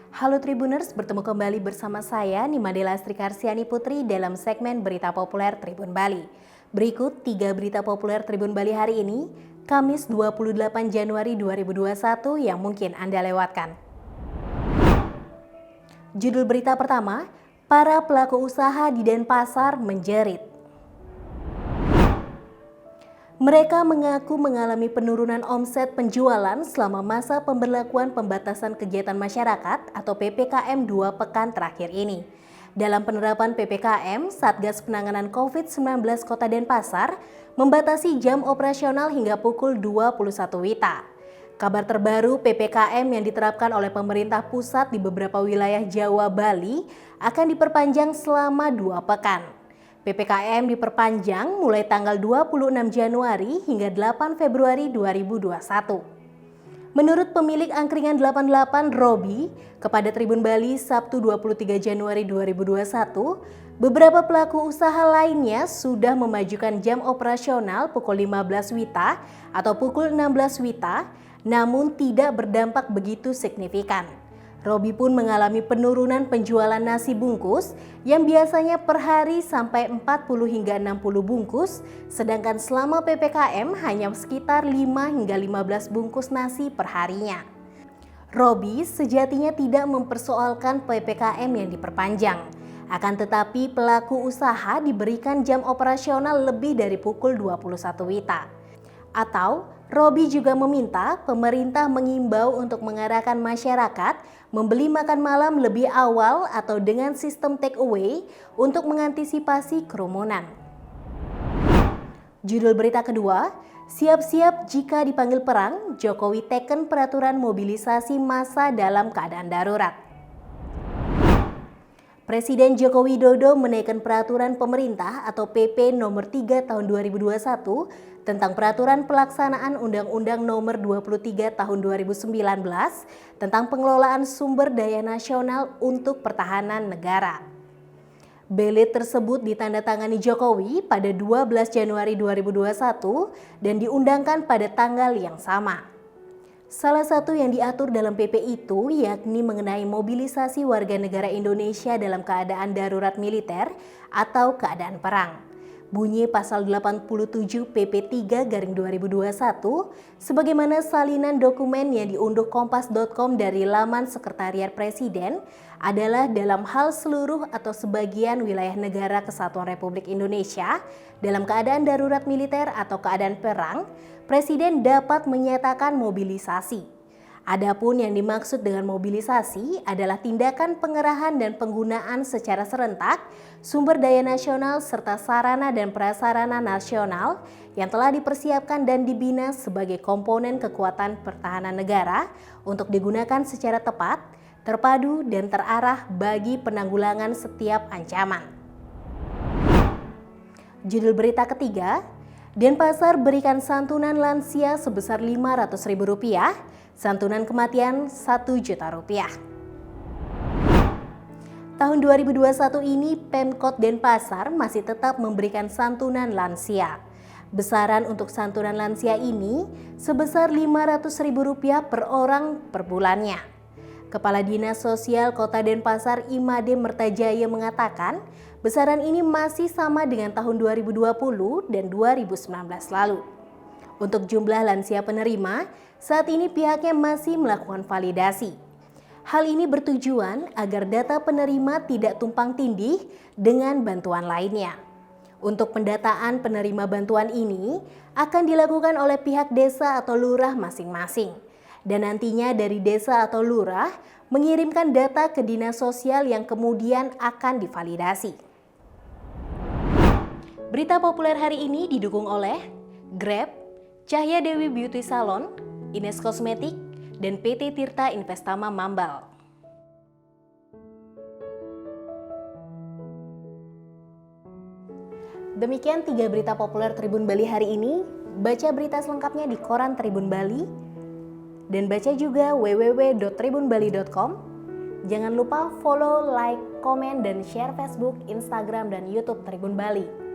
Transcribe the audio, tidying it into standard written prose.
Halo Tribuners, bertemu kembali bersama saya Nimadela Srikarsiani Putri dalam segmen Berita Populer Tribun Bali. Berikut 3 berita populer Tribun Bali hari ini, Kamis 28 Januari 2021 yang mungkin Anda lewatkan. Judul berita pertama, para pelaku usaha di Denpasar menjerit. Mereka mengaku mengalami penurunan omset penjualan selama masa pemberlakuan pembatasan kegiatan masyarakat atau PPKM 2 pekan terakhir ini. Dalam penerapan PPKM, Satgas Penanganan COVID-19 Kota Denpasar membatasi jam operasional hingga pukul 21 WITA. Kabar terbaru PPKM yang diterapkan oleh pemerintah pusat di beberapa wilayah Jawa Bali akan diperpanjang selama 2 pekan. PPKM diperpanjang mulai tanggal 26 Januari hingga 8 Februari 2021. Menurut pemilik angkringan 88 Robi kepada Tribun Bali Sabtu 23 Januari 2021, beberapa pelaku usaha lainnya sudah memajukan jam operasional pukul 15 WITA atau pukul 16 WITA, namun tidak berdampak begitu signifikan. Robi pun mengalami penurunan penjualan nasi bungkus yang biasanya per hari sampai 40 hingga 60 bungkus, sedangkan selama PPKM hanya sekitar 5 hingga 15 bungkus nasi per harinya. Robi sejatinya tidak mempersoalkan PPKM yang diperpanjang, akan tetapi pelaku usaha diberikan jam operasional lebih dari pukul 21 WITA. Atau Robi juga meminta pemerintah mengimbau untuk mengarahkan masyarakat membeli makan malam lebih awal atau dengan sistem take away untuk mengantisipasi kerumunan. Judul berita kedua, siap-siap jika dipanggil perang, Jokowi teken peraturan mobilisasi massa dalam keadaan darurat. Presiden Joko Widodo menaikkan peraturan pemerintah atau PP nomor 3 tahun 2021 tentang peraturan pelaksanaan Undang-Undang nomor 23 tahun 2019 tentang pengelolaan sumber daya nasional untuk pertahanan negara. Belit tersebut ditandatangani Jokowi pada 12 Januari 2021 dan diundangkan pada tanggal yang sama. Salah satu yang diatur dalam PP itu yakni mengenai mobilisasi warga negara Indonesia dalam keadaan darurat militer atau keadaan perang. Bunyi pasal 87 PP 3/2021 sebagaimana salinan dokumen yang diunduh kompas.com dari laman Sekretariat Presiden adalah dalam hal seluruh atau sebagian wilayah negara Kesatuan Republik Indonesia dalam keadaan darurat militer atau keadaan perang, Presiden dapat menyatakan mobilisasi. Adapun yang dimaksud dengan mobilisasi adalah tindakan pengerahan dan penggunaan secara serentak sumber daya nasional serta sarana dan prasarana nasional yang telah dipersiapkan dan dibina sebagai komponen kekuatan pertahanan negara untuk digunakan secara tepat, terpadu dan terarah bagi penanggulangan setiap ancaman. Judul berita ketiga, Denpasar berikan santunan lansia sebesar Rp500.000, santunan kematian Rp1 juta. Tahun 2021 ini Pemkot Denpasar masih tetap memberikan santunan lansia. Besaran untuk santunan lansia ini sebesar Rp500.000 per orang per bulannya. Kepala Dinas Sosial Kota Denpasar Imade Mertajaya mengatakan besaran ini masih sama dengan tahun 2020 dan 2019 lalu. Untuk jumlah lansia penerima, saat ini pihaknya masih melakukan validasi. Hal ini bertujuan agar data penerima tidak tumpang tindih dengan bantuan lainnya. Untuk pendataan penerima bantuan ini akan dilakukan oleh pihak desa atau lurah masing-masing. Dan nantinya dari desa atau lurah mengirimkan data ke dinas sosial yang kemudian akan divalidasi. Berita populer hari ini didukung oleh Grab, Cahya Dewi Beauty Salon, Ines Kosmetik, dan PT Tirta Investama Mambal. Demikian 3 berita populer Tribun Bali hari ini. Baca berita selengkapnya di koran Tribun Bali dan baca juga www.tribunbali.com. Jangan lupa follow, like, komen, dan share Facebook, Instagram, dan YouTube Tribun Bali.